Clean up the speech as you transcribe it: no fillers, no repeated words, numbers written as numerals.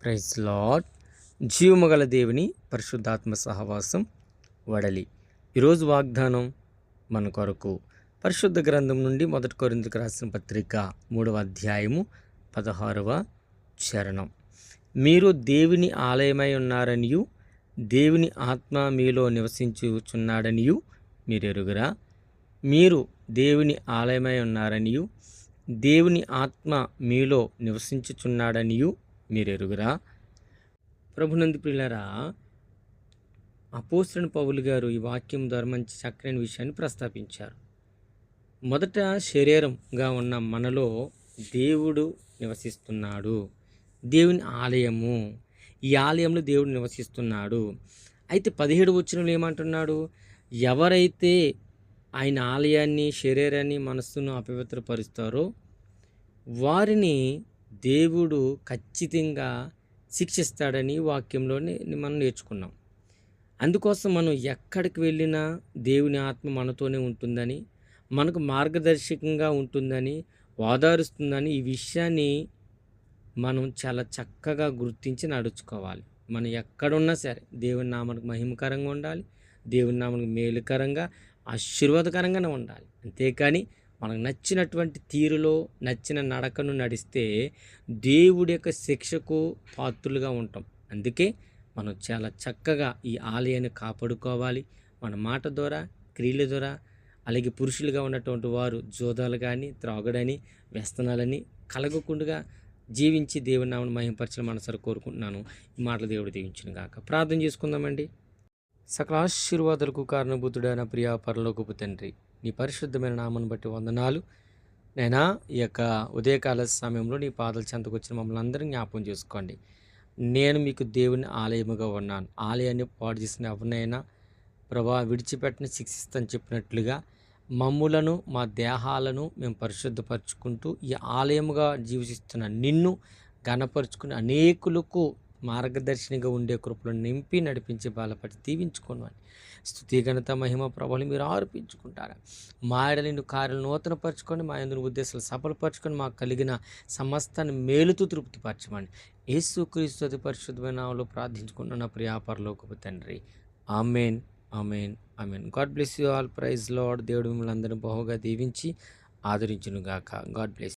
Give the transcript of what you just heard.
Praise lord. జీవముగల దేవుని పరిశుద్ధాత్మ సహవాసం వడలి. ఈరోజు వాగ్దానం మన కొరకు పరిశుద్ధ గ్రంథం నుండి 1 కొరింథీయులకు రాసిన పత్రిక 3వ అధ్యాయము 16వ చరణం. మీరు దేవుని ఆలయమై ఉన్నారనియు దేవుని ఆత్మ మీలో నివసించుచున్నాడనియు మీరు ఎరుగురా. మీరు దేవుని ఆలయమై ఉన్నారనియు దేవుని ఆత్మ మీలో నివసించుచున్నాడనియు మీరు ఎరుగురా. ప్రభునందు ప్రియులారా, అపోస్తలుడైన పౌలు గారు ఈ వాక్యం ద్వారా మంచి చక్కని విషయాన్ని ప్రస్తావించారు. మొదట శరీరంగా ఉన్న మనలో దేవుడు నివసిస్తున్నాడు. దేవుని ఆలయము, ఈ ఆలయంలో దేవుడు నివసిస్తున్నాడు. అయితే 17వ వచనంలో ఏమంటున్నాడు? ఎవరైతే ఆయన ఆలయాన్ని, శరీరాన్ని, మనస్సును అపవిత్రపరుస్తారో వారిని దేవుడు ఖచ్చితంగా శిక్షిస్తాడని వాక్యంలోనే మనం నేర్చుకున్నాం. అందుకోసం మనం ఎక్కడికి వెళ్ళినా దేవుని ఆత్మ మనతోనే ఉంటుందని, మనకు మార్గదర్శకంగా ఉంటుందని, ఓదారుస్తుందని ఈ విషయాన్ని మనం చాలా చక్కగా గుర్తించి నడుచుకోవాలి. మనం ఎక్కడున్నా సరే దేవుని నామానికి మహిమకరంగా ఉండాలి, దేవుని నామానికి మేలుకరంగా, ఆశీర్వాదకరంగానే ఉండాలి. అంతేకాని మనకు నచ్చినటువంటి తీరులో నచ్చిన నడకను నడిస్తే దేవుడి యొక్క శిక్షకు పాత్రులుగా ఉంటాం. అందుకే మనం చాలా చక్కగా ఈ ఆలయాన్ని కాపాడుకోవాలి. మన మాట ద్వారా, క్రియల ద్వారా. అలాగే పురుషులుగా ఉన్నటువంటి వారు జోదాలు కానీ, త్రాగుడని, వ్యసనాలని కలగకుండా జీవించి దేవుని నామమును మహిమపరచాలని మనసారా కోరుకుంటున్నాను. ఈ మాటలు దేవుడు దీవించును గాక. ప్రార్థన చేసుకుందామండి. సకల ఆశీర్వాదాలకు కారణభూతుడైన ప్రియా పరలోకపు తండ్రి, నీ పరిశుద్ధమైన నామను బట్టి వందనాలు. నైనా ఈ యొక్క ఉదయకాల సమయంలో నీ పాదాల చెంతకు వచ్చిన మమ్మల్ని అందరినీ జ్ఞాపకం చేసుకోండి. నేను మీకు దేవుని ఆలయముగా ఉన్నాను. ఆలయాన్ని పాడు చేసిన ఎవరినైనా ప్రభా విడిచిపెట్టిన శిక్షిస్తని చెప్పినట్లుగా మమ్ములను, మా దేహాలను మేము పరిశుద్ధపరచుకుంటూ ఈ ఆలయముగా జీవిస్తున్న నిన్ను ఘనపరుచుకుని అనేకులకు మార్గదర్శినిగా ఉండే కృపలను నింపి నడిపించి బలపడి దీవించుకోమని స్తుతి, ఘనత, మహిమ, ప్రభువులు మీరు ఆరోపించుకుంటారా. మా ఎడలిని కార్యాలు నూతనపరచుకొని, మా యందు ఉద్దేశాలు సఫలపరచుకొని, మాకు కలిగిన సమస్తాన్ని మేలుతూ తృప్తిపరచమని యేసుక్రీస్తు అతి పరిశుద్ధమైన నామములో ప్రార్థించుకుంటున్న ప్రియా పరలోకపు తండ్రి. Amen, amen, amen. God bless you all. Praise Lord. దేవుడు మిమ్మల్ని అందరినీ బహుగా దీవించి ఆదరించును గాక. God bless.